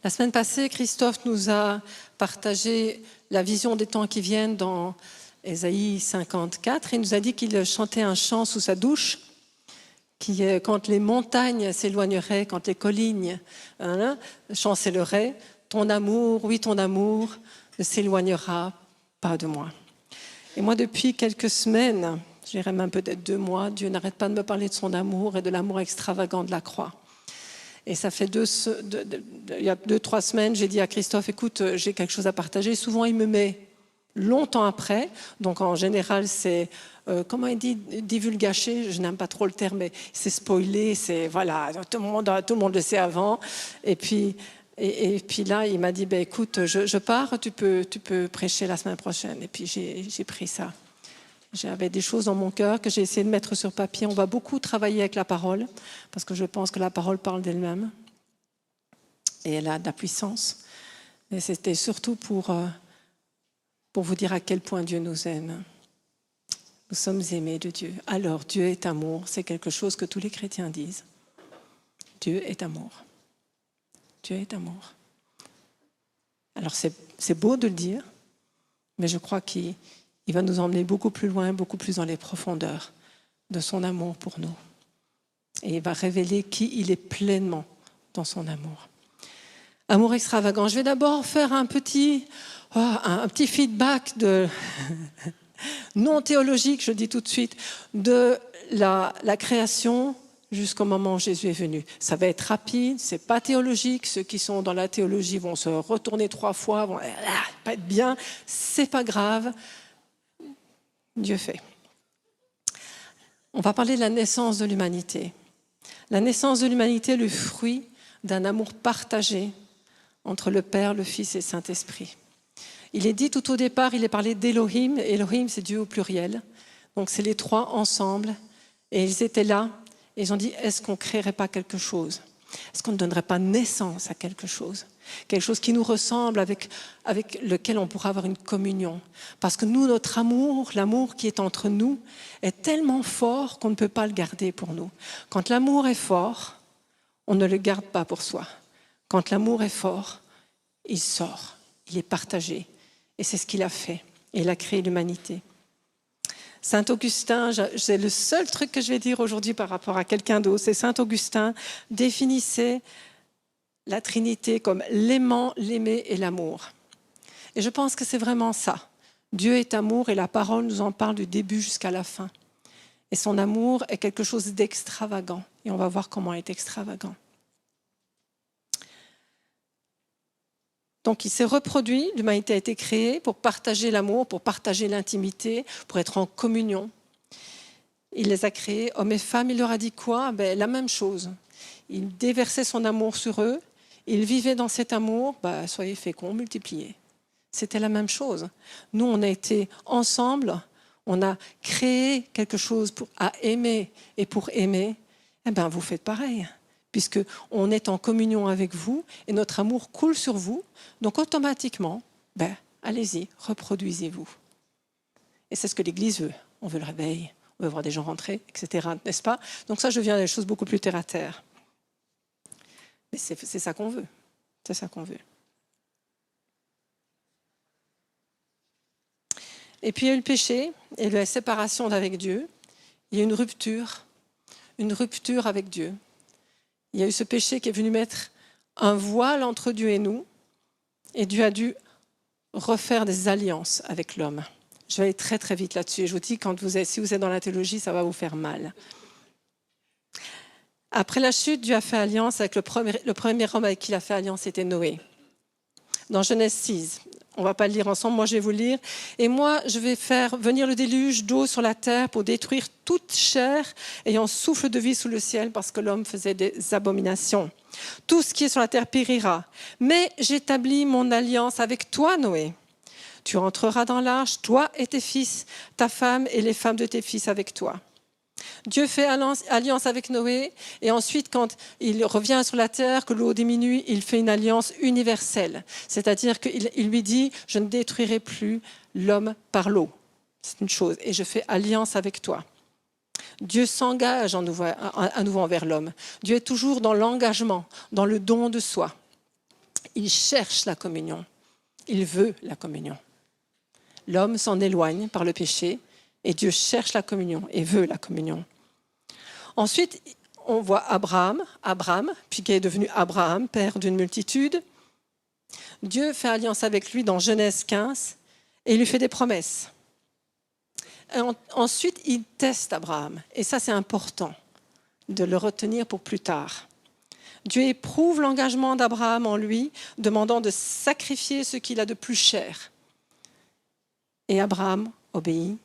La semaine passée, Christophe nous a partagé la vision des temps qui viennent dans Ésaïe 54. Il nous a dit qu'il chantait un chant sous sa douche, qui, quand les montagnes s'éloigneraient, quand les collines chancelleraient, ton amour, oui ton amour, ne s'éloignera pas de moi. Et moi, depuis quelques semaines, je dirais même peut-être 2 mois, Dieu n'arrête pas de me parler de son amour et de l'amour extravagant de la croix. Et ça fait il y a 2-3 semaines, j'ai dit à Christophe, écoute, j'ai quelque chose à partager. Souvent, il me met longtemps après. Donc, en général, c'est, comment il dit, divulgaché. Je n'aime pas trop le terme, mais c'est spoilé. C'est, voilà, tout le monde le sait avant. Et puis là, il m'a dit, écoute, je pars, tu peux prêcher la semaine prochaine. Et puis, j'ai pris ça. J'avais des choses dans mon cœur que j'ai essayé de mettre sur papier. On va beaucoup travailler avec la parole, parce que je pense que la parole parle d'elle-même. Et elle a de la puissance. Mais c'était surtout pour vous dire à quel point Dieu nous aime. Nous sommes aimés de Dieu. Alors, Dieu est amour. C'est quelque chose que tous les chrétiens disent. Dieu est amour. Dieu est amour. Alors, c'est beau de le dire, mais je crois qu'il va nous emmener beaucoup plus loin, beaucoup plus dans les profondeurs de son amour pour nous. Et il va révéler qui il est pleinement dans son amour. Amour extravagant. Je vais d'abord faire un petit feedback non théologique, je dis tout de suite, de la création jusqu'au moment où Jésus est venu. Ça va être rapide, c'est pas théologique. Ceux qui sont dans la théologie vont se retourner 3 fois, vont pas être bien. C'est pas grave. Dieu fait. On va parler de la naissance de l'humanité. La naissance de l'humanité est le fruit d'un amour partagé entre le Père, le Fils et le Saint-Esprit. Il est dit tout au départ, il est parlé d'Élohim. Élohim, c'est Dieu au pluriel. Donc c'est les 3 ensemble. Et ils étaient là et ils ont dit, est-ce qu'on ne créerait pas quelque chose ? Est-ce qu'on ne donnerait pas naissance à quelque chose ? Quelque chose qui nous ressemble, avec lequel on pourra avoir une communion. Parce que nous, notre amour, l'amour qui est entre nous, est tellement fort qu'on ne peut pas le garder pour nous. Quand l'amour est fort, on ne le garde pas pour soi. Quand l'amour est fort, il sort, il est partagé. Et c'est ce qu'il a fait. Et il a créé l'humanité. Saint Augustin, c'est le seul truc que je vais dire aujourd'hui par rapport à quelqu'un d'autre, c'est Saint Augustin définissait la Trinité comme l'aimant, l'aimer et l'amour. Et je pense que c'est vraiment ça. Dieu est amour et la parole nous en parle du début jusqu'à la fin. Et son amour est quelque chose d'extravagant. Et on va voir comment il est extravagant. Donc il s'est reproduit, l'humanité a été créée pour partager l'amour, pour partager l'intimité, pour être en communion. Il les a créés, hommes et femmes, il leur a dit quoi ? La même chose. Il déversait son amour sur eux, ils vivaient dans cet amour, soyez féconds, multipliez. C'était la même chose. Nous, on a été ensemble, on a créé quelque chose à aimer et pour aimer, vous faites pareil. Puisqu'on est en communion avec vous et notre amour coule sur vous, donc automatiquement, allez-y, reproduisez-vous. Et c'est ce que l'Église veut. On veut le réveil, on veut voir des gens rentrer, etc., n'est-ce pas ? Donc ça, je viens à des choses beaucoup plus terre à terre. Mais c'est ça qu'on veut. C'est ça qu'on veut. Et puis il y a eu le péché et la séparation d'avec Dieu. Il y a une rupture avec Dieu. Il y a eu ce péché qui est venu mettre un voile entre Dieu et nous. Et Dieu a dû refaire des alliances avec l'homme. Je vais aller très très vite là-dessus. Et je vous dis, si vous êtes dans la théologie, ça va vous faire mal. Après la chute, Dieu a fait alliance avec le premier homme avec qui il a fait alliance, c'était Noé. Dans Genèse 6, on ne va pas le lire ensemble, moi je vais vous le lire. Et moi, je vais faire venir le déluge d'eau sur la terre pour détruire toute chair ayant souffle de vie sous le ciel, parce que l'homme faisait des abominations. Tout ce qui est sur la terre périra. Mais j'établis mon alliance avec toi, Noé. Tu entreras dans l'arche, toi et tes fils, ta femme et les femmes de tes fils avec toi. Dieu fait alliance avec Noé et ensuite, quand il revient sur la terre, que l'eau diminue, il fait une alliance universelle. C'est-à-dire qu'il lui dit « Je ne détruirai plus l'homme par l'eau ». C'est une chose. Et je fais alliance avec toi. Dieu s'engage à nouveau envers l'homme. Dieu est toujours dans l'engagement, dans le don de soi. Il cherche la communion. Il veut la communion. L'homme s'en éloigne par le péché et Dieu cherche la communion et veut la communion. Ensuite, on voit Abraham, puis qui est devenu Abraham, père d'une multitude. Dieu fait alliance avec lui dans Genèse 15 et il lui fait des promesses. Ensuite, il teste Abraham. Et ça, c'est important de le retenir pour plus tard. Dieu éprouve l'engagement d'Abraham en lui, demandant de sacrifier ce qu'il a de plus cher. Et Abraham obéit,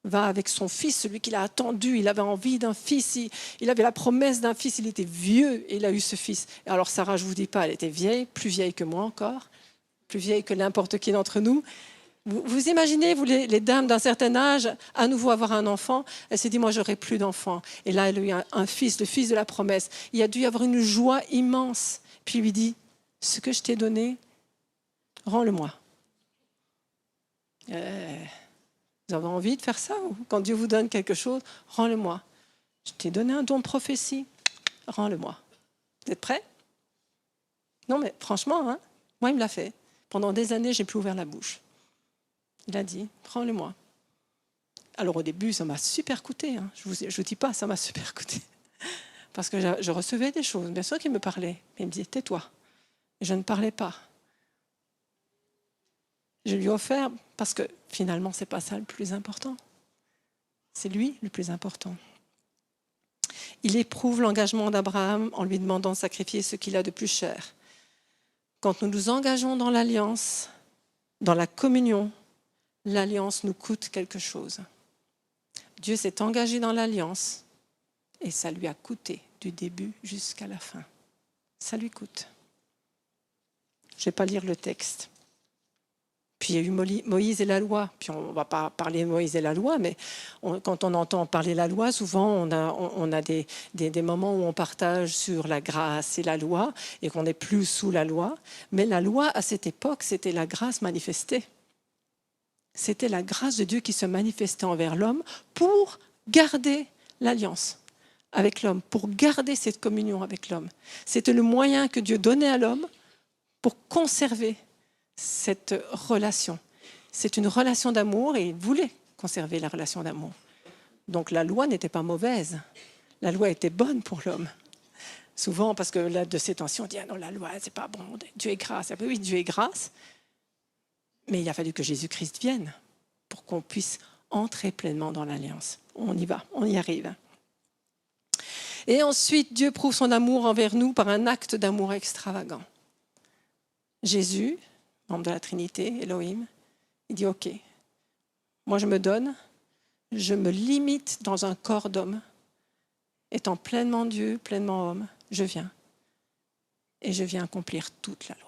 va avec son fils, celui qu'il a attendu. Il avait envie d'un fils, il avait la promesse d'un fils, il était vieux et il a eu ce fils. Et alors Sarah, je ne vous dis pas, elle était vieille, plus vieille que moi encore, plus vieille que n'importe qui d'entre nous. Vous imaginez, vous les dames d'un certain âge, à nouveau avoir un enfant. Elle s'est dit, moi, j'aurai plus d'enfants. Et là, elle a eu un fils, le fils de la promesse. Il a dû y avoir une joie immense. Puis il lui dit, ce que je t'ai donné, rends-le-moi. Vous avez envie de faire ça? Quand Dieu vous donne quelque chose, rends-le-moi. Je t'ai donné un don de prophétie, rends-le-moi. Vous êtes prêts? Non, mais franchement, moi, il me l'a fait. Pendant des années, je n'ai plus ouvert la bouche. Il a dit, prends-le-moi. Alors au début, ça m'a super coûté. Je vous dis pas, ça m'a super coûté. Parce que je recevais des choses. Bien sûr qu'il me parlait. Mais il me disait, tais-toi. Et je ne parlais pas. Je lui ai offert parce que finalement, ce n'est pas ça le plus important. C'est lui le plus important. Il éprouve l'engagement d'Abraham en lui demandant de sacrifier ce qu'il a de plus cher. Quand nous nous engageons dans l'alliance, dans la communion, l'alliance nous coûte quelque chose. Dieu s'est engagé dans l'alliance et ça lui a coûté du début jusqu'à la fin. Ça lui coûte. Je ne vais pas lire le texte. Puis il y a eu Moïse et la loi. Puis on ne va pas parler de Moïse et la loi, mais quand on entend parler de la loi, souvent on a des moments où on partage sur la grâce et la loi et qu'on n'est plus sous la loi. Mais la loi, à cette époque, c'était la grâce manifestée. C'était la grâce de Dieu qui se manifestait envers l'homme pour garder l'alliance avec l'homme, pour garder cette communion avec l'homme. C'était le moyen que Dieu donnait à l'homme pour conserver cette relation. C'est une relation d'amour et il voulait conserver la relation d'amour. Donc la loi n'était pas mauvaise. La loi était bonne pour l'homme. Souvent, parce que là, de ces temps-ci, on dit « Ah non, la loi, c'est pas bon, Dieu est grâce. » Oui, Dieu est grâce. Mais il a fallu que Jésus-Christ vienne pour qu'on puisse entrer pleinement dans l'alliance. On y va, on y arrive. Et ensuite, Dieu prouve son amour envers nous par un acte d'amour extravagant. Jésus, membre de la Trinité, Elohim, il dit « Ok, moi je me donne, je me limite dans un corps d'homme, étant pleinement Dieu, pleinement homme, je viens. Et je viens accomplir toute la loi.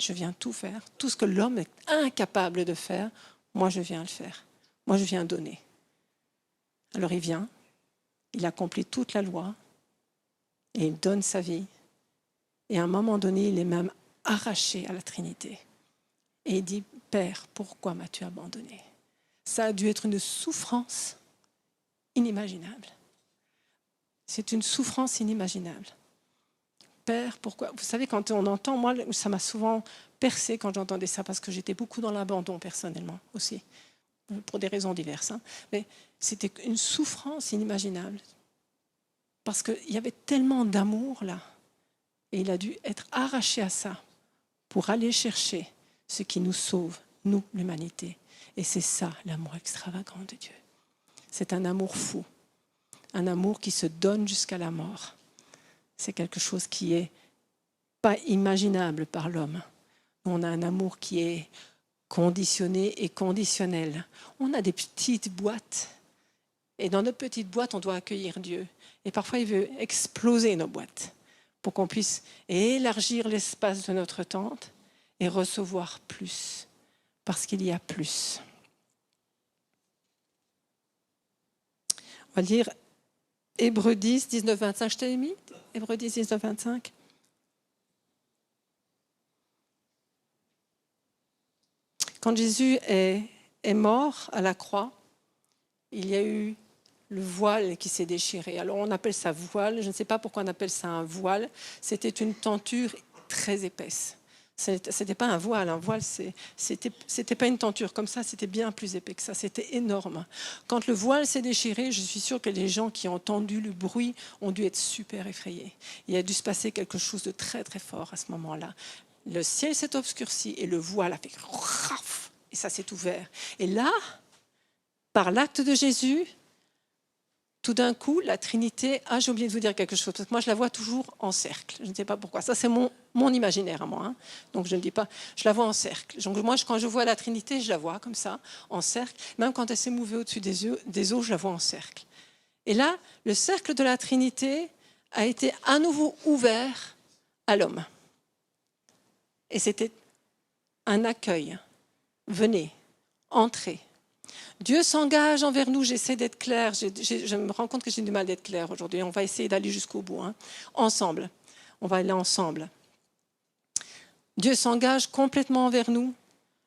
Je viens tout faire. Tout ce que l'homme est incapable de faire, moi je viens le faire. Moi je viens donner. » Alors il vient, il accomplit toute la loi et il donne sa vie. Et à un moment donné, il est même arraché à la Trinité. Et il dit « Père, pourquoi m'as-tu abandonné ?» Ça a dû être une souffrance inimaginable. C'est une souffrance inimaginable. Père, pourquoi? Vous savez, quand on entend, moi, ça m'a souvent percé quand j'entendais ça, parce que j'étais beaucoup dans l'abandon personnellement aussi, pour des raisons diverses. Mais c'était une souffrance inimaginable, parce qu'il y avait tellement d'amour là, et il a dû être arraché à ça pour aller chercher ce qui nous sauve, nous, l'humanité. Et c'est ça, l'amour extravagant de Dieu. C'est un amour fou, un amour qui se donne jusqu'à la mort. C'est quelque chose qui n'est pas imaginable par l'homme. On a un amour qui est conditionné et conditionnel. On a des petites boîtes. Et dans nos petites boîtes, on doit accueillir Dieu. Et parfois, il veut exploser nos boîtes pour qu'on puisse élargir l'espace de notre tente et recevoir plus. Parce qu'il y a plus. On va lire Hébreux 10, 19, 25. Je t'ai mis Hébreux 10, 19, 25. Quand Jésus est mort à la croix, il y a eu le voile qui s'est déchiré. Alors on appelle ça voile, je ne sais pas pourquoi on appelle ça un voile. C'était une tenture très épaisse. C'était pas un voile, c'était pas une tenture comme ça, c'était bien plus épais que ça, c'était énorme. Quand le voile s'est déchiré, je suis sûre que les gens qui ont entendu le bruit ont dû être super effrayés. Il a dû se passer quelque chose de très très fort à ce moment-là. Le ciel s'est obscurci et le voile a fait raf, et ça s'est ouvert. Et là, par l'acte de Jésus, tout d'un coup, la Trinité, j'ai oublié de vous dire quelque chose, parce que moi je la vois toujours en cercle, je ne sais pas pourquoi, ça c'est mon imaginaire à moi, hein. Donc je ne dis pas, je la vois en cercle. Donc moi quand je vois la Trinité, je la vois comme ça, en cercle, même quand elle s'est mouvée au-dessus des eaux, je la vois en cercle. Et là, le cercle de la Trinité a été à nouveau ouvert à l'homme. Et c'était un accueil, venez, entrez. Dieu s'engage envers nous, j'essaie d'être claire, je me rends compte que j'ai du mal d'être claire aujourd'hui, on va essayer d'aller jusqu'au bout, hein. Ensemble, on va aller ensemble. Dieu s'engage complètement envers nous,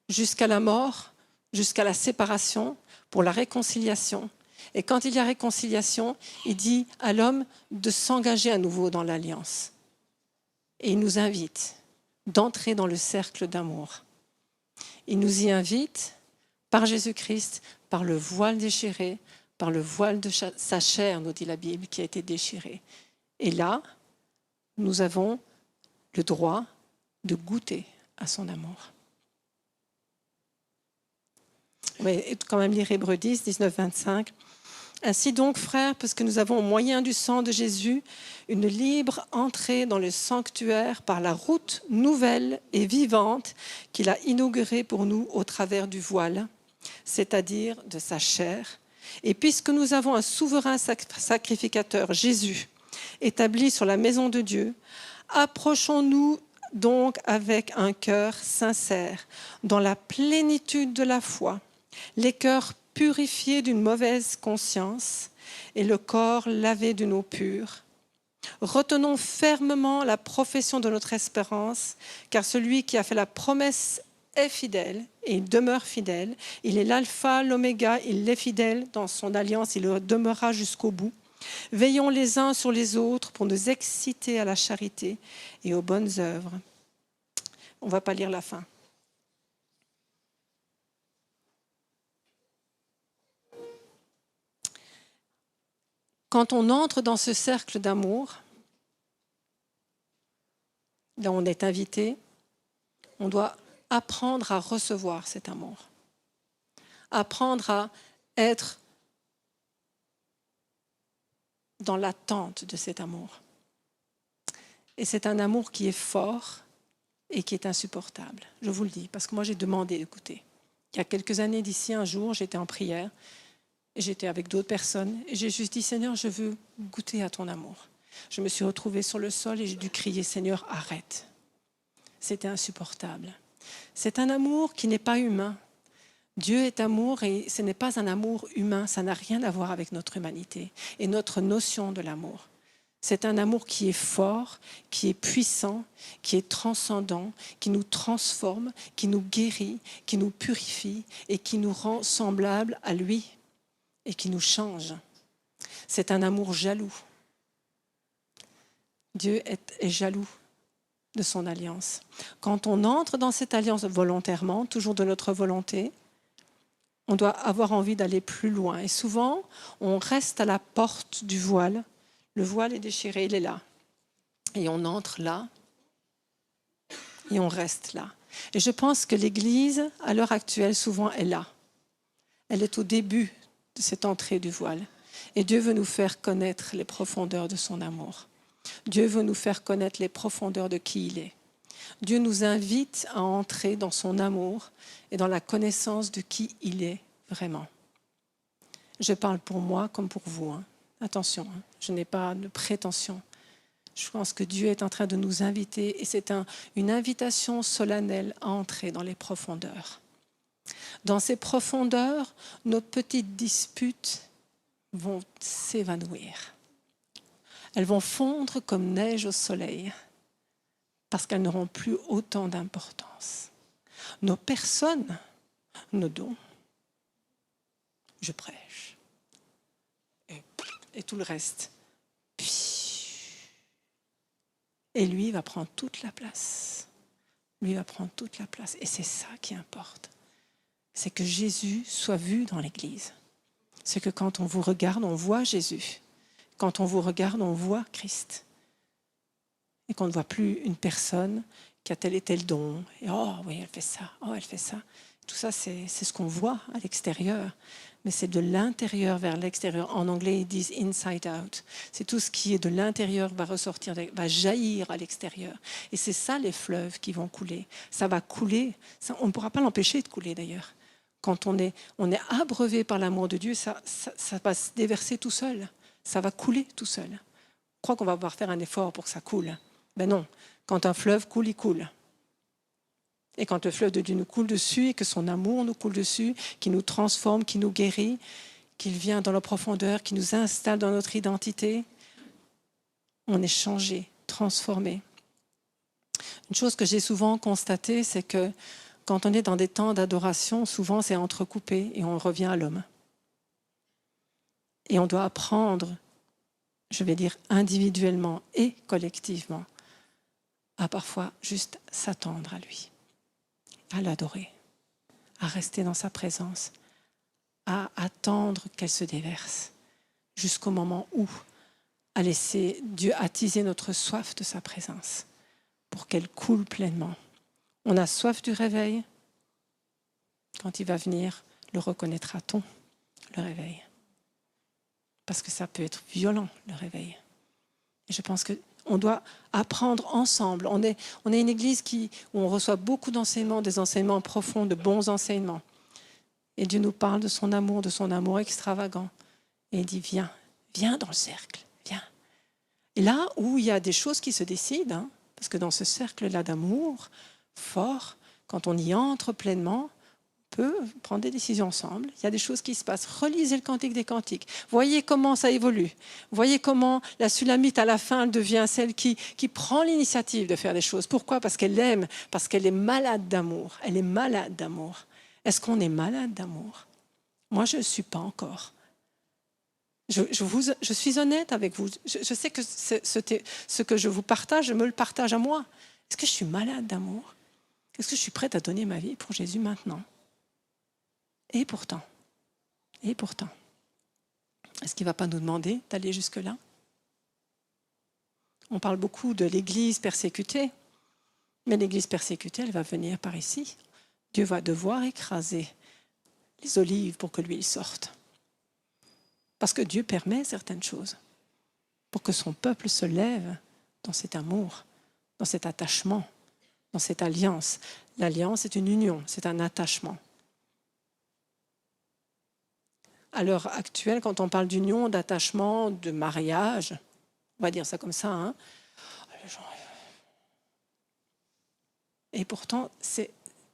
jusqu'à la mort, jusqu'à la séparation, pour la réconciliation. Et quand il y a réconciliation, il dit à l'homme de s'engager à nouveau dans l'alliance. Et il nous invite d'entrer dans le cercle d'amour. Il nous y invite par Jésus-Christ, par le voile déchiré, par le voile de sa chair, nous dit la Bible, qui a été déchiré. Et là, nous avons le droit de goûter à son amour. On va quand même lire Hébreux 10, 19, 25. Ainsi donc, frères, parce que nous avons au moyen du sang de Jésus une libre entrée dans le sanctuaire par la route nouvelle et vivante qu'il a inaugurée pour nous au travers du voile, c'est-à-dire de sa chair. Et puisque nous avons un souverain sacrificateur, Jésus, établi sur la maison de Dieu, approchons-nous donc avec un cœur sincère, dans la plénitude de la foi, les cœurs purifiés d'une mauvaise conscience et le corps lavé d'une eau pure. Retenons fermement la profession de notre espérance, car celui qui a fait la promesse est fidèle et il demeure fidèle. Il est l'alpha, l'oméga, il est fidèle dans son alliance, il le demeurera jusqu'au bout. Veillons les uns sur les autres pour nous exciter à la charité et aux bonnes œuvres. On ne va pas lire la fin. Quand on entre dans ce cercle d'amour, là on est invité, on doit apprendre à recevoir cet amour, apprendre à être dans l'attente de cet amour. Et c'est un amour qui est fort et qui est insupportable. Je vous le dis, parce que moi j'ai demandé d'écouter. Il y a quelques années d'ici, un jour, j'étais en prière, et j'étais avec d'autres personnes, et j'ai juste dit, Seigneur, je veux goûter à ton amour. Je me suis retrouvée sur le sol et j'ai dû crier, Seigneur, arrête. C'était insupportable. C'est un amour qui n'est pas humain. Dieu est amour et ce n'est pas un amour humain, ça n'a rien à voir avec notre humanité et notre notion de l'amour. C'est un amour qui est fort, qui est puissant, qui est transcendant, qui nous transforme, qui nous guérit, qui nous purifie et qui nous rend semblables à lui et qui nous change. C'est un amour jaloux. Dieu est jaloux de son alliance. Quand on entre dans cette alliance volontairement, toujours de notre volonté, on doit avoir envie d'aller plus loin. Et souvent, on reste à la porte du voile. Le voile est déchiré, il est là. Et on entre là, et on reste là. Et je pense que l'Église, à l'heure actuelle, souvent est là. Elle est au début de cette entrée du voile. Et Dieu veut nous faire connaître les profondeurs de son amour. Dieu veut nous faire connaître les profondeurs de qui il est. Dieu nous invite à entrer dans son amour et dans la connaissance de qui il est vraiment. Je parle pour moi comme pour vous. Attention, je n'ai pas de prétention. Je pense que Dieu est en train de nous inviter et c'est une invitation solennelle à entrer dans les profondeurs. Dans ces profondeurs, nos petites disputes vont s'évanouir. Elles vont fondre comme neige au soleil parce qu'elles n'auront plus autant d'importance. Nos personnes, nos dons, je prêche. Et et tout le reste. Et lui va prendre toute la place. Lui va prendre toute la place. Et c'est ça qui importe. C'est que Jésus soit vu dans l'Église. C'est que quand on vous regarde, on voit Jésus. Quand on vous regarde, on voit Christ. Et qu'on ne voit plus une personne qui a tel et tel don. Et oh oui, elle fait ça, oh elle fait ça. Tout ça, c'est ce qu'on voit à l'extérieur. Mais c'est de l'intérieur vers l'extérieur. En anglais, ils disent inside out. C'est tout ce qui est de l'intérieur va ressortir, va jaillir à l'extérieur. Et c'est ça les fleuves qui vont couler. Ça va couler. Ça, on ne pourra pas l'empêcher de couler d'ailleurs. Quand on est abreuvé par l'amour de Dieu, ça va se déverser tout seul. Ça va couler tout seul. On croit qu'on va pouvoir faire un effort pour que ça coule. Ben non. Quand un fleuve coule, il coule. Et quand le fleuve de Dieu nous coule dessus et que son amour nous coule dessus, qui nous transforme, qui nous guérit, qu'il vient dans la profondeur, qui nous installe dans notre identité, on est changé, transformé. Une chose que j'ai souvent constatée, c'est que quand on est dans des temps d'adoration, souvent c'est entrecoupé et on revient à l'homme. Et on doit apprendre, je vais dire individuellement et collectivement, à parfois juste s'attendre à lui, à l'adorer, à rester dans sa présence, à attendre qu'elle se déverse, jusqu'au moment où à laisser Dieu attiser notre soif de sa présence, pour qu'elle coule pleinement. On a soif du réveil. Quand il va venir, le reconnaîtra-t-on, le réveil? Parce que ça peut être violent, le réveil. Et je pense qu'on doit apprendre ensemble. On est une église où on reçoit beaucoup d'enseignements, des enseignements profonds, de bons enseignements. Et Dieu nous parle de son amour extravagant. Et il dit, viens dans le cercle, viens. Et là où il y a des choses qui se décident, parce que dans ce cercle-là d'amour fort, quand on y entre pleinement, on peut prendre des décisions ensemble. Il y a des choses qui se passent. Relisez le Cantique des Cantiques. Voyez comment ça évolue. Voyez comment la Sulamite, à la fin, devient celle qui prend l'initiative de faire des choses. Pourquoi ? Parce qu'elle aime, parce qu'elle est malade d'amour. Elle est malade d'amour. Est-ce qu'on est malade d'amour ? Moi, je ne suis pas encore. Je suis honnête avec vous. Je sais que ce que je vous partage, je me le partage à moi. Est-ce que je suis malade d'amour ? Est-ce que je suis prête à donner ma vie pour Jésus maintenant ? Et pourtant, est-ce qu'il ne va pas nous demander d'aller jusque-là ? On parle beaucoup de l'Église persécutée, mais l'Église persécutée, elle va venir par ici. Dieu va devoir écraser les olives pour que l'huile sorte. Parce que Dieu permet certaines choses pour que son peuple se lève dans cet amour, dans cet attachement, dans cette alliance. L'alliance est une union, c'est un attachement. À l'heure actuelle, quand on parle d'union, d'attachement, de mariage, on va dire ça comme ça, et pourtant, c'est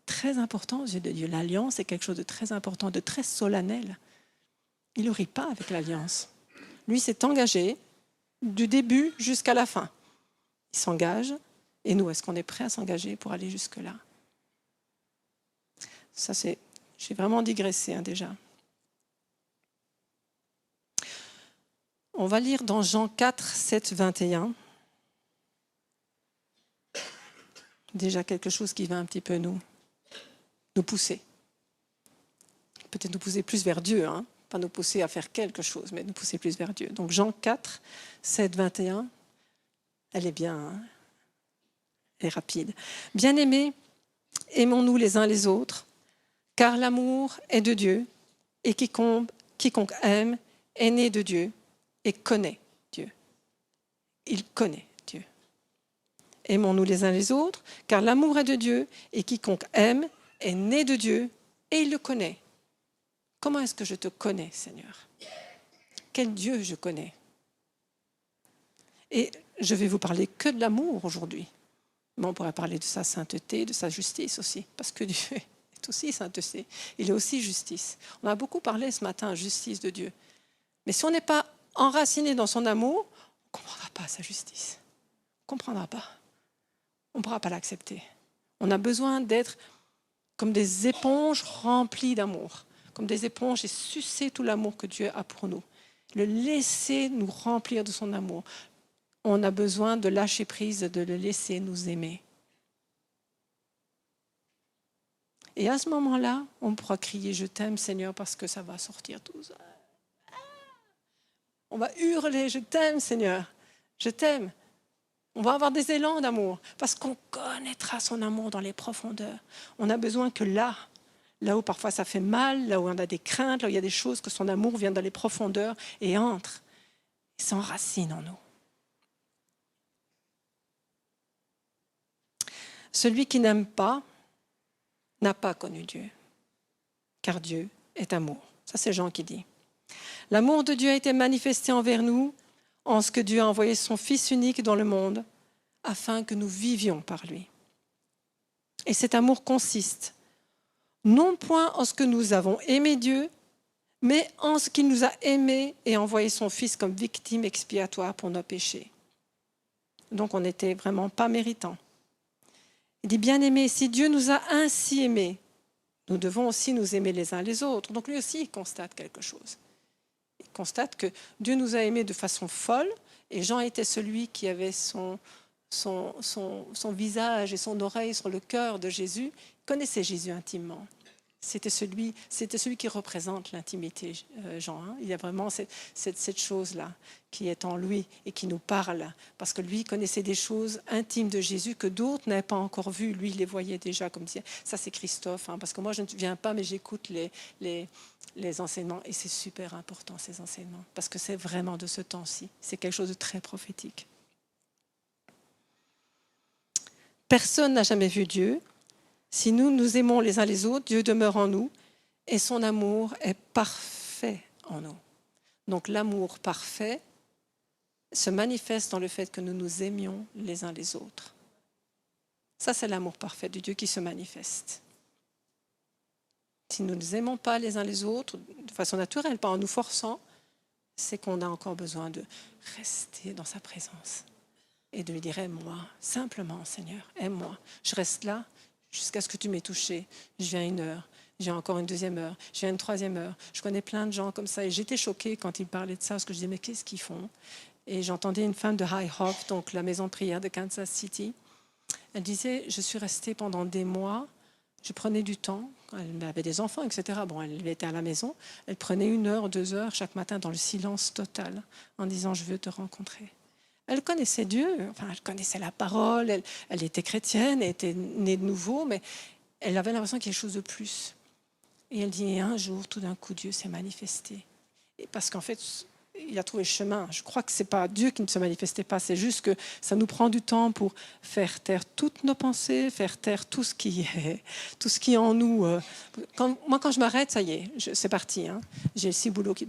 très important aux yeux de Dieu. L'alliance est quelque chose de très important, de très solennel. Il ne rit pas avec l'alliance. Lui s'est engagé du début jusqu'à la fin. Il s'engage. Et nous, est-ce qu'on est prêt à s'engager pour aller jusque-là ? Ça, j'ai vraiment digressé déjà. On va lire dans Jean 4, 7, 21. Déjà quelque chose qui va un petit peu nous pousser. Peut-être nous pousser plus vers Dieu, pas nous pousser à faire quelque chose, mais nous pousser plus vers Dieu. Donc Jean 4, 7, 21, elle est bien, elle est rapide. Bien-aimés, aimons-nous les uns les autres, car l'amour est de Dieu, et quiconque aime est né de Dieu et connaît Dieu. Il connaît Dieu. Aimons-nous les uns les autres, car l'amour est de Dieu, et quiconque aime est né de Dieu et il le connaît. Comment est-ce que je te connais, Seigneur ? Quel Dieu je connais ? Et je vais vous parler que de l'amour aujourd'hui. Mais on pourrait parler de sa sainteté, de sa justice aussi, parce que Dieu est aussi sainteté. Il est aussi justice. On a beaucoup parlé ce matin, justice de Dieu. Mais si on n'est pas enraciné dans son amour, on ne comprendra pas sa justice. On ne comprendra pas. On ne pourra pas l'accepter. On a besoin d'être comme des éponges remplies d'amour, comme des éponges et sucer tout l'amour que Dieu a pour nous. Le laisser nous remplir de son amour. On a besoin de lâcher prise, de le laisser nous aimer. Et à ce moment-là, on pourra crier « Je t'aime Seigneur » parce que ça va sortir tout ça. On va hurler « Je t'aime Seigneur, je t'aime ». On va avoir des élans d'amour parce qu'on connaîtra son amour dans les profondeurs. On a besoin que là où parfois ça fait mal, là où on a des craintes, là où il y a des choses, que son amour vienne dans les profondeurs et entre et s'enracine en nous. Celui qui n'aime pas n'a pas connu Dieu, car Dieu est amour. Ça, c'est Jean qui dit. L'amour de Dieu a été manifesté envers nous en ce que Dieu a envoyé son Fils unique dans le monde afin que nous vivions par lui. Et cet amour consiste non point en ce que nous avons aimé Dieu, mais en ce qu'il nous a aimés et envoyé son Fils comme victime expiatoire pour nos péchés. Donc on n'était vraiment pas méritants. Il dit, bien-aimés, si Dieu nous a ainsi aimés, nous devons aussi nous aimer les uns les autres. Donc lui aussi, il constate quelque chose. Il constate que Dieu nous a aimés de façon folle, et Jean était celui qui avait son visage et son oreille sur le cœur de Jésus. Il connaissait Jésus intimement. C'était celui qui représente l'intimité, Jean. Il y a vraiment cette chose-là qui est en lui et qui nous parle. Parce que lui connaissait des choses intimes de Jésus que d'autres n'avaient pas encore vues. Lui, il les voyait déjà comme ça. Ça, c'est Christophe. Parce que moi, je ne viens pas, mais j'écoute les enseignements. Et c'est super important, ces enseignements. Parce que c'est vraiment de ce temps-ci. C'est quelque chose de très prophétique. Personne n'a jamais vu Dieu. Si nous nous aimons les uns les autres, Dieu demeure en nous et son amour est parfait en nous. Donc l'amour parfait se manifeste dans le fait que nous nous aimions les uns les autres. Ça, c'est l'amour parfait de Dieu qui se manifeste. Si nous ne nous aimons pas les uns les autres de façon naturelle, pas en nous forçant, c'est qu'on a encore besoin de rester dans sa présence et de lui dire « Aime-moi, simplement Seigneur, aime-moi. Je reste là. » Jusqu'à ce que tu m'aies touché. Je viens 1 heure, je viens encore une 2e heure, je viens une 3e heure. Je connais plein de gens comme ça et j'étais choquée quand ils parlaient de ça parce que je disais mais qu'est-ce qu'ils font? Et j'entendais une femme de High Hope, donc la maison de prière de Kansas City. Elle disait je suis restée pendant des mois, je prenais du temps, elle avait des enfants, etc. Bon, elle était à la maison, elle prenait 1 heure, 2 heures chaque matin dans le silence total en disant je veux te rencontrer. Elle connaissait Dieu, elle connaissait la parole, elle était chrétienne, elle était née de nouveau, mais elle avait l'impression qu'il y a quelque chose de plus. Et elle dit, un jour, tout d'un coup, Dieu s'est manifesté. Et parce qu'en fait, il a trouvé le chemin. Je crois que ce n'est pas Dieu qui ne se manifestait pas, c'est juste que ça nous prend du temps pour faire taire toutes nos pensées, faire taire tout ce qui est en nous. Quand je m'arrête, ça y est, c'est parti. J'ai le ciboulot qui...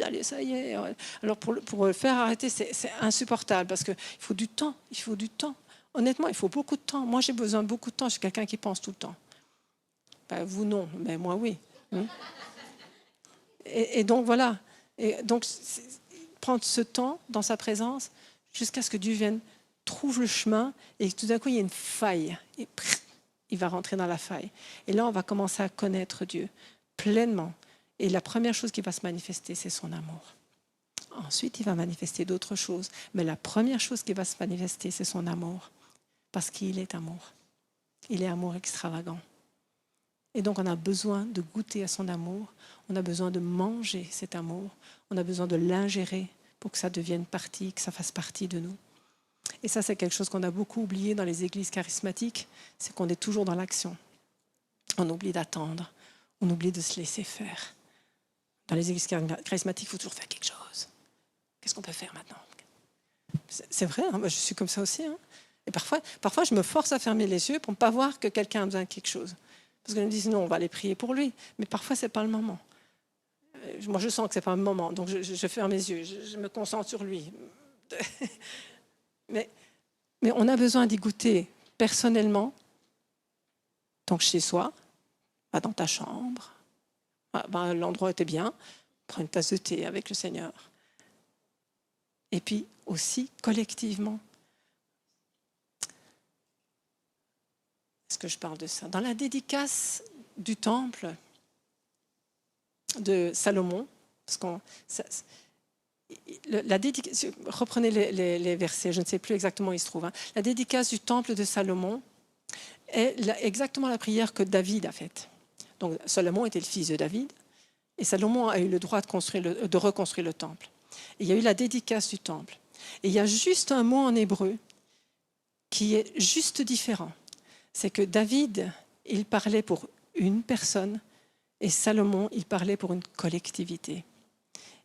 Allez, ça y est. Alors pour le faire arrêter, c'est insupportable parce qu'il faut du temps. Il faut du temps. Honnêtement, il faut beaucoup de temps. Moi, j'ai besoin de beaucoup de temps. Je suis quelqu'un qui pense tout le temps. Vous, non, mais moi, oui. Et donc, voilà. Et donc, prendre ce temps dans sa présence jusqu'à ce que Dieu vienne, trouve le chemin et tout d'un coup, il y a une faille. Et il va rentrer dans la faille. Et là, on va commencer à connaître Dieu pleinement. Et la première chose qui va se manifester, c'est son amour. Ensuite, il va manifester d'autres choses. Mais la première chose qui va se manifester, c'est son amour. Parce qu'il est amour. Il est amour extravagant. Et donc, on a besoin de goûter à son amour. On a besoin de manger cet amour. On a besoin de l'ingérer pour que ça devienne partie, que ça fasse partie de nous. Et ça, c'est quelque chose qu'on a beaucoup oublié dans les églises charismatiques. C'est qu'on est toujours dans l'action. On oublie d'attendre. On oublie de se laisser faire. Dans les églises charismatiques, il faut toujours faire quelque chose. Qu'est-ce qu'on peut faire maintenant? C'est vrai, moi, je suis comme ça aussi. Et parfois, je me force à fermer les yeux pour ne pas voir que quelqu'un a besoin de quelque chose. Parce que je me dis, non, on va aller prier pour lui. Mais parfois, ce n'est pas le moment. Moi, je sens que ce n'est pas le moment. Donc, je ferme mes yeux. Je me concentre sur lui. mais on a besoin d'y goûter personnellement. Donc, chez soi, pas dans ta chambre. L'endroit était bien, prends une tasse de thé avec le Seigneur. Et puis aussi collectivement. Est-ce que je parle de ça? Dans la dédicace du temple de Salomon, Parce reprenez les versets, je ne sais plus exactement où ils se trouvent. La dédicace du temple de Salomon est exactement la prière que David a faite. Donc Salomon était le fils de David, et Salomon a eu le droit de reconstruire le temple. Et il y a eu la dédicace du temple. Et il y a juste un mot en hébreu qui est juste différent. C'est que David, il parlait pour une personne, et Salomon, il parlait pour une collectivité.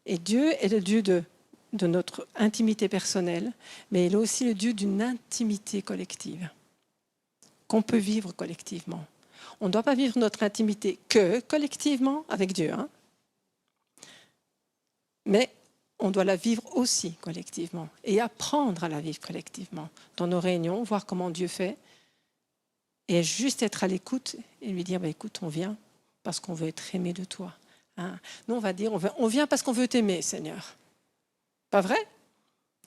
Et Dieu est le Dieu de notre intimité personnelle, mais il est aussi le Dieu d'une intimité collective, qu'on peut vivre collectivement. On ne doit pas vivre notre intimité que collectivement avec Dieu, mais on doit la vivre aussi collectivement et apprendre à la vivre collectivement dans nos réunions, voir comment Dieu fait et juste être à l'écoute et lui dire écoute, on vient parce qu'on veut être aimé de toi. Nous, on va dire on vient parce qu'on veut t'aimer, Seigneur. Pas vrai?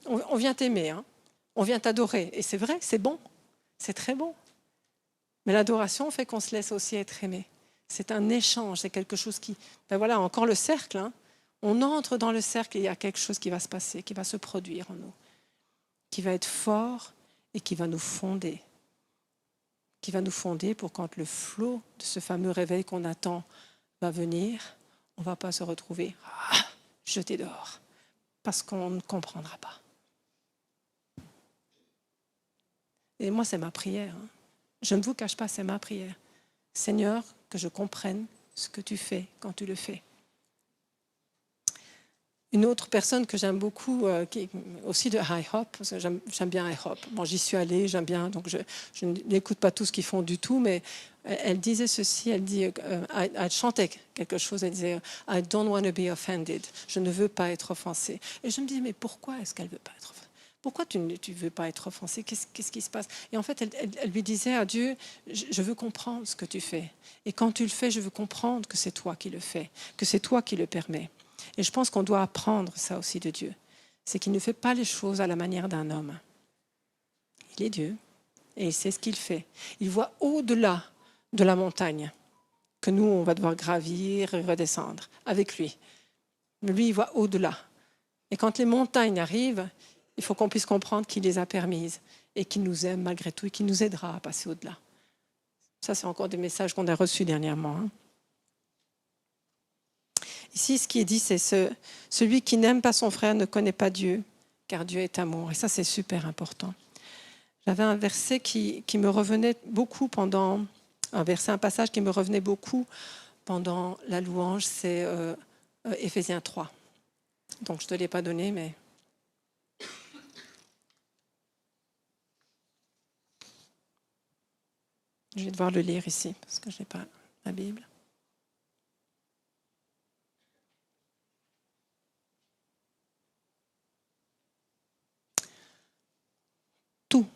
On vient t'aimer, on vient t'adorer. Et c'est vrai, c'est bon, c'est très bon. Mais l'adoration fait qu'on se laisse aussi être aimé. C'est un échange, c'est quelque chose qui... voilà, encore le cercle. On entre dans le cercle et il y a quelque chose qui va se passer, qui va se produire en nous, qui va être fort et qui va nous fonder. Qui va nous fonder pour quand le flot de ce fameux réveil qu'on attend va venir, on ne va pas se retrouver jeté dehors parce qu'on ne comprendra pas. Et moi, c'est ma prière. Je ne vous cache pas, c'est ma prière. Seigneur, que je comprenne ce que tu fais quand tu le fais. Une autre personne que j'aime beaucoup, qui est aussi de IHOP, parce que j'aime bien IHOP. Bon, j'y suis allée, j'aime bien, donc je n'écoute pas tout ce qu'ils font du tout, mais elle disait ceci, elle chantait quelque chose, elle disait « I don't want to be offended », je ne veux pas être offensée. Et je me dis, mais pourquoi est-ce qu'elle ne veut pas être offensée? Pourquoi tu ne veux pas être offensée? Qu'est-ce qui se passe? Et en fait, elle lui disait à Dieu, je veux comprendre ce que tu fais. Et quand tu le fais, je veux comprendre que c'est toi qui le fais, que c'est toi qui le permets. Et je pense qu'on doit apprendre ça aussi de Dieu. C'est qu'il ne fait pas les choses à la manière d'un homme. Il est Dieu et il sait ce qu'il fait. Il voit au-delà de la montagne que nous, on va devoir gravir et redescendre avec lui. Mais lui, il voit au-delà. Et quand les montagnes arrivent, il faut qu'on puisse comprendre qu'il les a permises et qu'il nous aime malgré tout et qu'il nous aidera à passer au-delà. Ça, c'est encore des messages qu'on a reçus dernièrement. Ici, ce qui est dit, c'est celui qui n'aime pas son frère ne connaît pas Dieu, car Dieu est amour. Et ça, c'est super important. J'avais un verset qui me revenait beaucoup un passage qui me revenait beaucoup pendant la louange, c'est Éphésiens 3. Donc, je ne te l'ai pas donné, mais... Je vais devoir le lire ici, parce que je n'ai pas la Bible. Tout.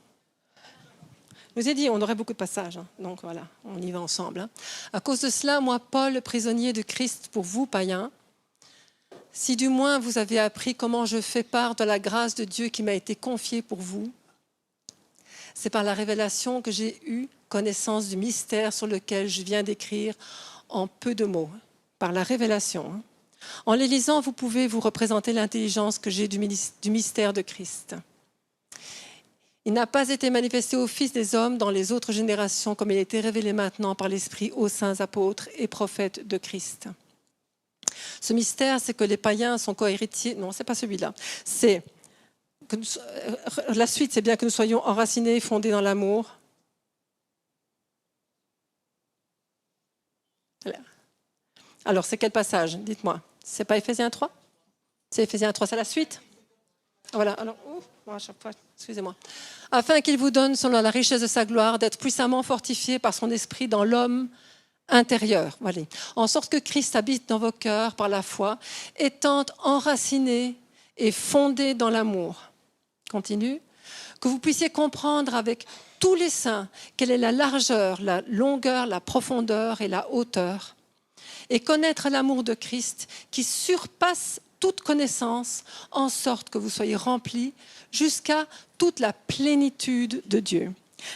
Je vous ai dit, on aurait beaucoup de passages, donc voilà, on y va ensemble. À cause de cela, moi, Paul, le prisonnier de Christ pour vous, païens, si du moins vous avez appris comment je fais part de la grâce de Dieu qui m'a été confiée pour vous, c'est par la révélation que j'ai eu connaissance du mystère sur lequel je viens d'écrire en peu de mots, par la révélation. En les lisant, vous pouvez vous représenter l'intelligence que j'ai du mystère de Christ. Il n'a pas été manifesté aux fils des hommes dans les autres générations comme il a été révélé maintenant par l'Esprit aux saints apôtres et prophètes de Christ. Ce mystère, c'est que les païens sont co-héritiers. Non, ce n'est pas celui-là. C'est que la suite, c'est bien que nous soyons enracinés et fondés dans l'amour. Alors, c'est quel passage? Dites-moi. C'est pas Éphésiens 3? C'est Éphésiens 3, c'est la suite? Voilà, alors, à chaque fois, excusez-moi. Afin qu'il vous donne, selon la richesse de sa gloire, d'être puissamment fortifié par son esprit dans l'homme intérieur. Voilà. En sorte que Christ habite dans vos cœurs par la foi, étant enraciné et fondé dans l'amour. Continue. Que vous puissiez comprendre avec tous les saints quelle est la largeur, la longueur, la profondeur et la hauteur, et connaître l'amour de Christ qui surpasse toute connaissance, en sorte que vous soyez remplis jusqu'à toute la plénitude de Dieu.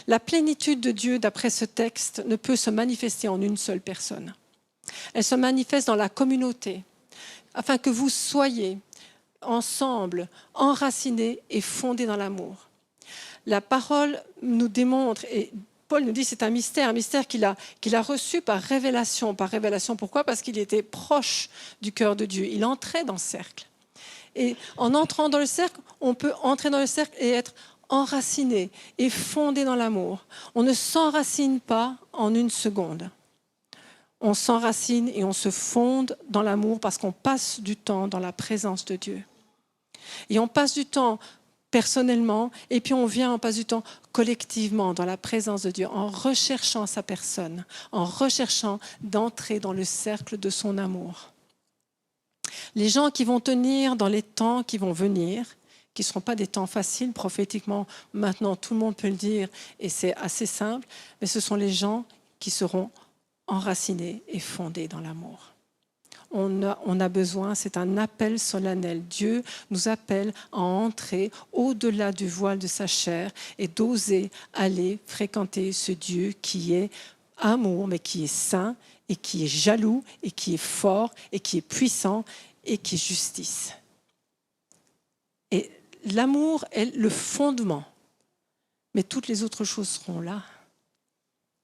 La plénitude de Dieu, d'après ce texte, ne peut se manifester en une seule personne. Elle se manifeste dans la communauté. afin que vous soyez ensemble, enracinés et fondés dans l'amour. La parole nous démontre, et Paul nous dit que c'est un mystère qu'il a reçu par révélation. Par révélation, pourquoi ? Parce qu'il était proche du cœur de Dieu. Il entrait dans le cercle. Et en entrant dans le cercle, on peut entrer dans le cercle et être enraciné et fondé dans l'amour. On ne s'enracine pas en une seconde. On s'enracine et on se fonde dans l'amour parce qu'on passe du temps dans la présence de Dieu. Et on passe du temps personnellement et puis on passe du temps collectivement dans la présence de Dieu en recherchant sa personne, en recherchant d'entrer dans le cercle de son amour. Les gens qui vont tenir dans les temps qui vont venir, qui ne seront pas des temps faciles prophétiquement, maintenant tout le monde peut le dire et c'est assez simple, mais ce sont les gens qui seront enracinés et fondés dans l'amour. On a besoin, c'est un appel solennel. Dieu nous appelle à entrer au-delà du voile de sa chair et d'oser aller fréquenter ce Dieu qui est amour, mais qui est saint et qui est jaloux et qui est fort et qui est puissant et qui est justice. Et l'amour est le fondement, mais toutes les autres choses seront là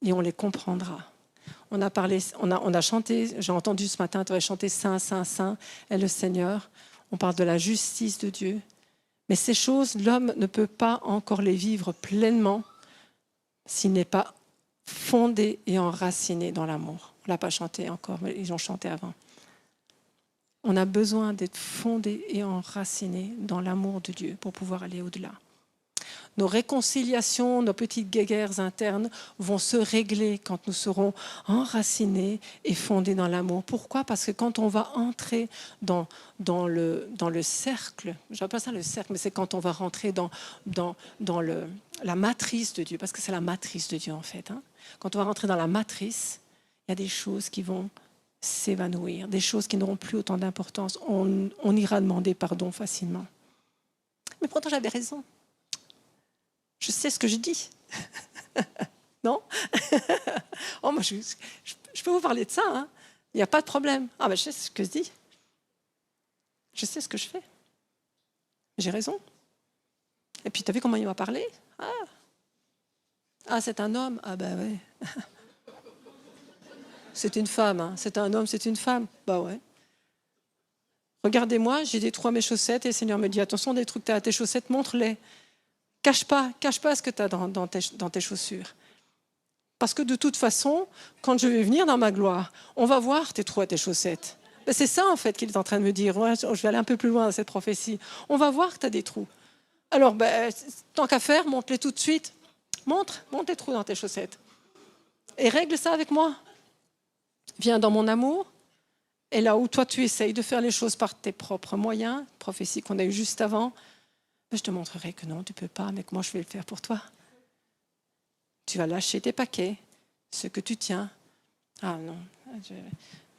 et on les comprendra. On a chanté, j'ai entendu ce matin, tu avais chanté Saint, Saint, Saint est le Seigneur. On parle de la justice de Dieu. Mais ces choses, l'homme ne peut pas encore les vivre pleinement s'il n'est pas fondé et enraciné dans l'amour. On ne l'a pas chanté encore, mais ils ont chanté avant. On a besoin d'être fondé et enraciné dans l'amour de Dieu pour pouvoir aller au-delà. Nos réconciliations, nos petites guéguerres internes vont se régler quand nous serons enracinés et fondés dans l'amour. Pourquoi ? Parce que quand on va entrer dans le cercle, je n'appelle pas ça le cercle, mais c'est quand on va rentrer dans la matrice de Dieu, parce que c'est la matrice de Dieu en fait. Quand on va rentrer dans la matrice, il y a des choses qui vont s'évanouir, des choses qui n'auront plus autant d'importance. On ira demander pardon facilement. Mais pourtant j'avais raison. Je sais ce que je dis. Non? Oh, moi, je peux vous parler de ça. Hein? Il n'y a pas de problème. Ah, ben, je sais ce que je dis. Je sais ce que je fais. J'ai raison. Et puis, tu as vu comment il m'a parlé? Ah, c'est un homme. Ah, ben ouais. C'est une femme. Hein. C'est un homme, c'est une femme. Bah ouais. Regardez-moi, j'ai des trous à mes chaussettes et le Seigneur me dit, attention, des trucs que tu as à tes chaussettes, montre-les. Cache pas ce que tu as dans tes chaussures. Parce que de toute façon, quand je vais venir dans ma gloire, on va voir tes trous à tes chaussettes. Ben c'est ça en fait qu'il est en train de me dire. Ouais, je vais aller un peu plus loin dans cette prophétie. On va voir que tu as des trous. Alors, tant qu'à faire, montre-les tout de suite. Montre tes trous dans tes chaussettes. Et règle ça avec moi. Viens dans mon amour. Et là où toi tu essayes de faire les choses par tes propres moyens, prophétie qu'on a eue juste avant, je te montrerai que non, tu ne peux pas, mais que moi, je vais le faire pour toi. Tu vas lâcher tes paquets, ce que tu tiens. Ah non,